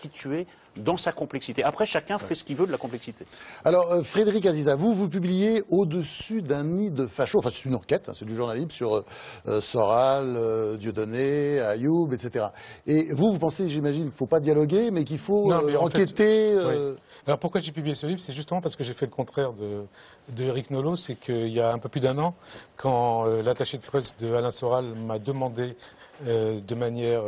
restituer dans sa complexité. Après, chacun fait ce qu'il veut de la complexité. Alors, Frédéric Aziza, vous publiez Au-dessus d'un nid de fachos. Enfin, c'est une enquête, hein, c'est du journalisme sur Soral, Dieudonné, Ayoub, etc. Et vous pensez, j'imagine, qu'il ne faut pas dialoguer, mais qu'il faut enquêter. Oui. Alors, pourquoi j'ai publié ce livre? C'est justement parce que j'ai fait le contraire de Eric Nolot. C'est qu'il y a un peu plus d'un an, quand l'attaché de presse de Alain Soral m'a demandé de manière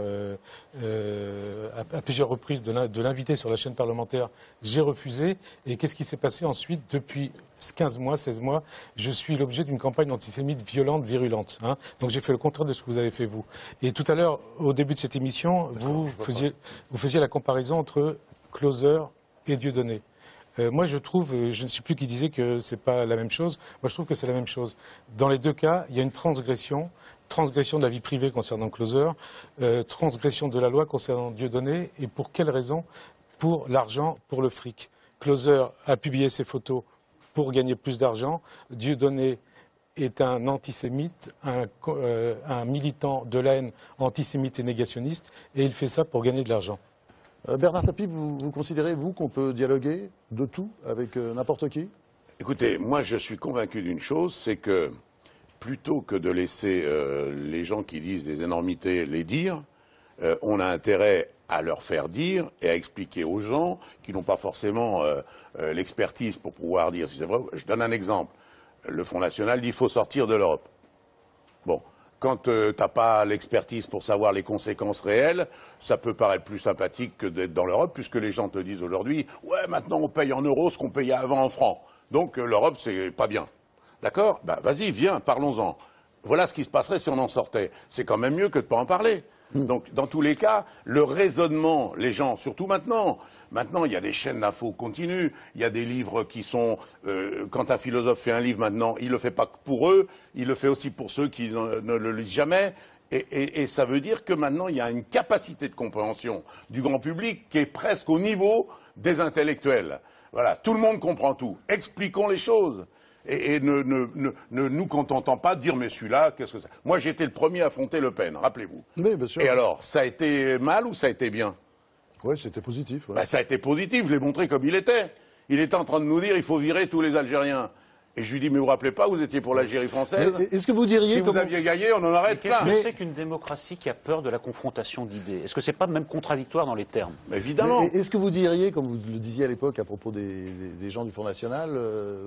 à plusieurs reprises de l'inviter sur la chaîne parlementaire, j'ai refusé. Et qu'est-ce qui s'est passé ensuite? Depuis 15 mois, 16 mois, je suis l'objet d'une campagne antisémite violente, virulente. Hein. Donc j'ai fait le contraire de ce que vous avez fait vous. Et tout à l'heure, au début de cette émission, vous faisiez la comparaison entre Closer et Dieudonné. Moi, je trouve, je ne sais plus qui disait que c'est pas la même chose. Moi, je trouve que c'est la même chose. Dans les deux cas, il y a une transgression de la vie privée concernant Closer, transgression de la loi concernant Dieudonné. Et pour quelle raison? Pour l'argent, pour le fric. Closer a publié ses photos pour gagner plus d'argent. Dieudonné est un antisémite, un militant de la haine antisémite et négationniste, et il fait ça pour gagner de l'argent. Bernard Tapie, vous considérez, vous, qu'on peut dialoguer de tout avec n'importe qui? Écoutez, moi je suis convaincu d'une chose, c'est que plutôt que de laisser les gens qui disent des énormités les dire, on a intérêt à leur faire dire et à expliquer aux gens qui n'ont pas forcément l'expertise pour pouvoir dire si c'est vrai. Je donne un exemple. Le Front National dit qu'il faut sortir de l'Europe. Bon. Quand tu n'as pas l'expertise pour savoir les conséquences réelles, ça peut paraître plus sympathique que d'être dans l'Europe, puisque les gens te disent aujourd'hui « Ouais, maintenant on paye en euros ce qu'on payait avant en francs. Donc l'Europe, c'est pas bien. » D'accord? Ben vas-y, viens, parlons-en. Voilà ce qui se passerait si on en sortait. C'est quand même mieux que de ne pas en parler. Donc, dans tous les cas, le raisonnement, les gens, surtout maintenant, il y a des chaînes d'infos continues, il y a des livres qui sont... quand un philosophe fait un livre maintenant, il ne le fait pas que pour eux, il le fait aussi pour ceux qui ne le lisent jamais. Et ça veut dire que maintenant, il y a une capacité de compréhension du grand public qui est presque au niveau des intellectuels. Voilà, tout le monde comprend tout. Expliquons les choses. Et ne nous contentons pas de dire mais celui-là, qu'est-ce que c'est? Moi j'ai été le premier à affronter Le Pen, rappelez-vous. Oui, bien sûr. Et alors, ça a été mal ou ça a été bien? Oui, c'était positif. Ouais. Ben, ça a été positif, je l'ai montré comme il était. Il était en train de nous dire il faut virer tous les Algériens. Et je lui dis mais vous vous rappelez pas, vous étiez pour l'Algérie française. Est-ce que vous diriez si vous aviez gagné, on en arrête plein. Qu'est-ce que c'est qu'une démocratie qui a peur de la confrontation d'idées? Est-ce que c'est pas même contradictoire dans les termes? Évidemment. Est-ce que vous diriez, comme vous le disiez à l'époque à propos des gens du Front National,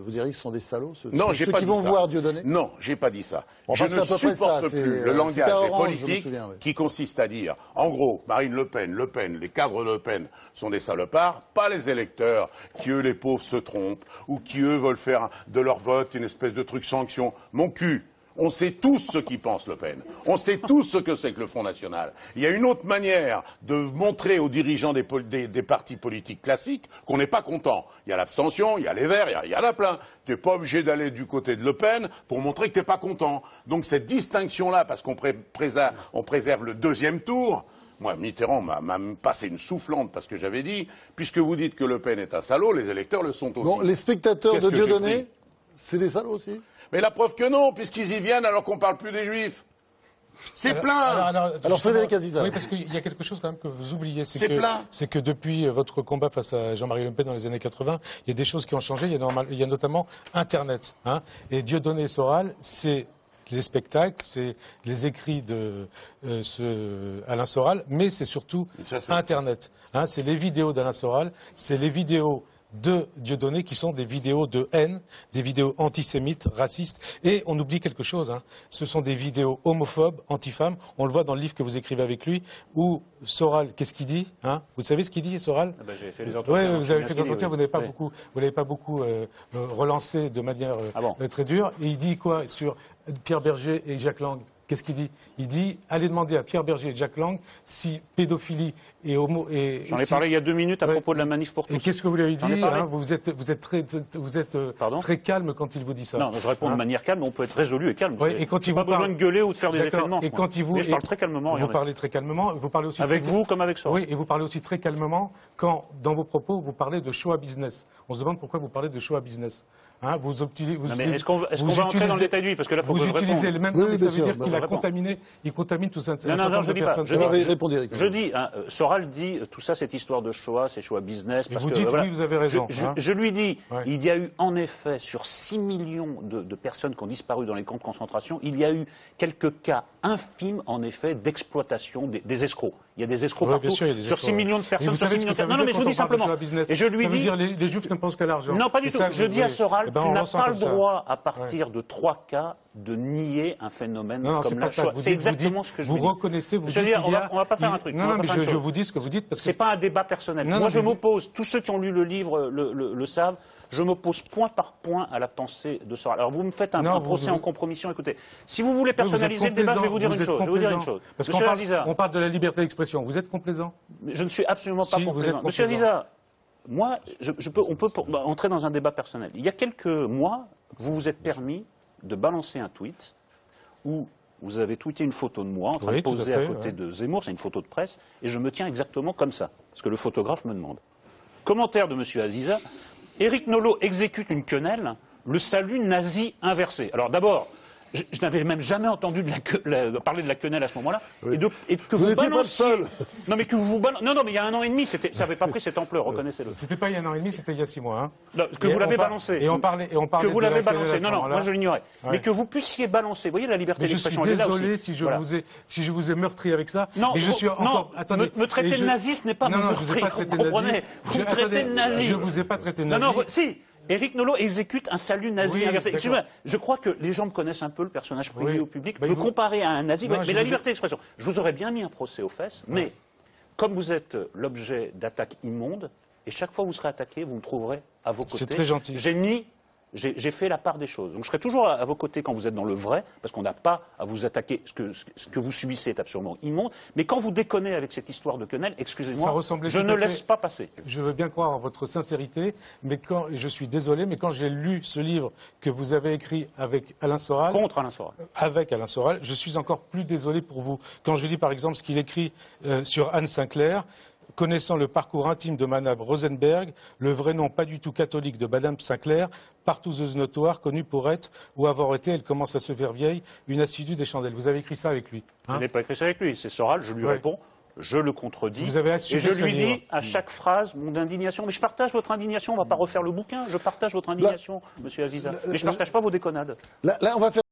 vous diriez que ce sont des salauds Non, j'ai pas dit ça. Ceux qui vont voir Dieudonné? Non, j'ai pas dit ça. Bon, je ne supporte plus le langage politique qui consiste à dire, en gros, Marine Le Pen, les cadres de Le Pen sont des salopards, pas les électeurs qui, eux, les pauvres, se trompent ou qui, eux, veulent faire de leur vote une espèce de truc sanction. Mon cul. On sait tous ce qu'y pense Le Pen. On sait tous ce que c'est que le Front National. Il y a une autre manière de montrer aux dirigeants des partis politiques classiques qu'on n'est pas content. Il y a l'abstention, il y a les Verts, il y en a plein. Tu n'es pas obligé d'aller du côté de Le Pen pour montrer que tu n'es pas content. Donc cette distinction-là, parce qu'on préserve le deuxième tour, moi, Mitterrand m'a passé une soufflante parce que j'avais dit, puisque vous dites que Le Pen est un salaud, les électeurs le sont aussi. Bon, les spectateurs de Dieudonné, c'est des salauds aussi? Mais la preuve que non, puisqu'ils y viennent alors qu'on ne parle plus des Juifs. C'est plein. Alors Frédéric Aziza. Oui, parce qu'il y a quelque chose quand même que vous oubliez. C'est plein. C'est que depuis votre combat face à Jean-Marie Le Pen dans les années 80, il y a des choses qui ont changé. Il y a notamment Internet. Hein, et Dieudonné et Soral, c'est les spectacles, c'est les écrits de Alain Soral, mais c'est surtout Internet. Hein, c'est les vidéos d'Alain Soral, c'est les vidéos de Dieudonné qui sont des vidéos de haine, des vidéos antisémites, racistes, et on oublie quelque chose, hein. Ce sont des vidéos homophobes, anti-femmes, on le voit dans le livre que vous écrivez avec lui, où Soral, qu'est-ce qu'il dit, hein? Vous savez ce qu'il dit, Soral? J'ai fait les entretiens. Oui, vous avez fait des entretiens, vous n'avez pas beaucoup relancé de manière très dure, et il dit quoi sur Pierre Berger et Jacques Lang? Qu'est-ce qu'il dit? Il dit, allez demander à Pierre Berger et Jacques Lang si pédophilie et homo... J'en ai parlé il y a 2 minutes à propos de la manif pour tous. Et qu'est-ce que vous lui avez dit, hein? Vous êtes très calme quand il vous dit ça. Non, je réponds de manière calme, on peut être résolu et calme. Oui, et quand il pas besoin de gueuler ou de faire des effets de manche. Et quand Mais je parle très calmement. Vous parlez très calmement. Vous parlez aussi avec vous comme avec Soral. Oui, et vous parlez aussi très calmement quand, dans vos propos, vous parlez de show business. On se demande pourquoi vous parlez de show business. Hein, vous utilisez, Non, mais est-ce qu'on va entrer dans le détail du livre? Parce que là, faut que vous je réponde. utilisez le même Oui, nom, oui, mais ça bien veut sûr, dire qu'il a réponds. contaminé, il contamine tout ça. Non, je dis pas. Répondez, Eric. Je dis, Soral dit, tout ça, cette histoire de Shoah, c'est Shoah business. Et Parce vous que, dites, voilà, oui, vous avez raison. hein. je lui dis, Ouais. il y a eu en effet, sur 6 millions de personnes qui ont disparu dans les camps de concentration, il y a eu quelques cas infimes, en effet, d'exploitation des escrocs. Il y a des escrocs Oui, partout. bien sûr, il y a des Sur escrocs, 6 millions de Et personnes, vous sur savez 6 ce que millions de ça veut Non, non, mais dire je vous quand dis on parle de simplement. Shoah business? Et je lui Ça veut dis. dire les Juifs ne pensent qu'à l'argent. Non, pas du C'est tout. ça que Je vous dis à voulez. Soral, Eh ben, tu on n'as ressent pas comme le ça. droit, à partir de 3 cas, de nier un phénomène Non, c'est comme pas la ça. Shoah. Vous C'est dites, exactement ce que je vous lui dis. reconnaissez, vous Je veux dites dire, qu'il y a- on va pas faire un truc. Non, on va non, pas mais faire une je chose. vous dis ce que vous dites parce que C'est pas un débat personnel. Non, Moi, non, je mais- m'oppose, tous ceux qui ont lu le livre le savent, je m'oppose point par point à la pensée de Soral. Alors, vous me faites un Non, procès vous- en compromission. Écoutez, si vous voulez Oui, vous êtes personnaliser le débat, je vais vous dire une complaisant, chose. Je vais vous dire une complaisant. chose. Parce Monsieur qu'on parle, Aziza, on parle de la liberté d'expression. Vous êtes complaisant? je ne suis absolument pas Si, vous complaisant. êtes Monsieur complaisant. Aziza, moi, on peut entrer dans un débat personnel. Il y a quelques mois, vous vous êtes permis de balancer un tweet où vous avez tweeté une photo de moi en train Oui, de tout à poser fait, à côté ouais. de Zemmour, c'est une photo de presse, et je me tiens exactement comme ça, parce que le photographe me demande. Commentaire de Monsieur Aziza, Éric Nolot exécute une quenelle, le salut nazi inversé. Alors d'abord, je n'avais même jamais entendu parler de la quenelle à ce moment-là, et que Vous vous n'étiez pas le balanciez... seul. Non mais que vous non, mais il y a 1 an et demi, ça n'avait pas pris cette ampleur, reconnaissez-le. C'était pas il y a 1 an et demi, c'était il y a 6 mois. Hein. Non, que Et vous l'avez on par- balancé. Et on parlait Que vous de la l'avez quenelle à balancé. ce Non, non, moment-là. moi je l'ignorais. Ouais. Mais que vous puissiez balancer. Vous voyez, la liberté Mais je suis d'expression, elle est là désolé aussi. si je, Voilà. si je vous ai meurtri avec ça. Non, mais je suis encore. Attendez. me traiter de nazi, ce n'est pas non, me non, je vous ai meurtrir, pas traité vous de nazi. comprenez. Vous me Attendez, traitez de nazi. Je vous ai pas traité de Non, nazi. non, si. Éric Nolot exécute un salut nazi Oui, inversé. d'accord. Excusez-moi, je crois que les gens me connaissent un peu, le personnage privé Oui. au public. Bah, Me vous- comparer à un nazi, Non, mais je la vous- liberté d'expression. Je vous aurais bien mis un procès aux fesses, mais comme vous êtes l'objet d'attaques immondes, et chaque fois que vous serez attaqué, vous me trouverez à vos côtés. C'est très gentil. J'ai fait la part des choses. Donc je serai toujours à vos côtés quand vous êtes dans le vrai, parce qu'on n'a pas à vous attaquer. Ce que vous subissez est absolument immonde. Mais quand vous déconnez avec cette histoire de quenelle, Ça excusez-moi, ressemblait je tout ne à fait- laisse pas passer. Je veux bien croire en votre sincérité, mais je suis désolé, mais quand j'ai lu ce livre que vous avez écrit avec Alain Soral, je suis encore plus désolé pour vous. Quand je lis par exemple ce qu'il écrit sur Anne Sinclair, connaissant le parcours intime de Madame Rosenberg, le vrai nom pas du tout catholique de Madame Sinclair, partouzeuse notoire, connue pour être ou avoir été, elle commence à se faire vieille, une assidue des chandelles. Vous avez écrit ça avec lui. Je Hein n'ai pas écrit ça avec lui, c'est Soral, je lui Ouais. réponds. Je le contredis. Vous avez assumé et je ce lui livre. dis à chaque phrase mon indignation. Mais je partage votre indignation, on ne va pas refaire le bouquin. Je partage votre indignation, monsieur Aziza. Mais je ne partage pas vos déconnades. Là, on va faire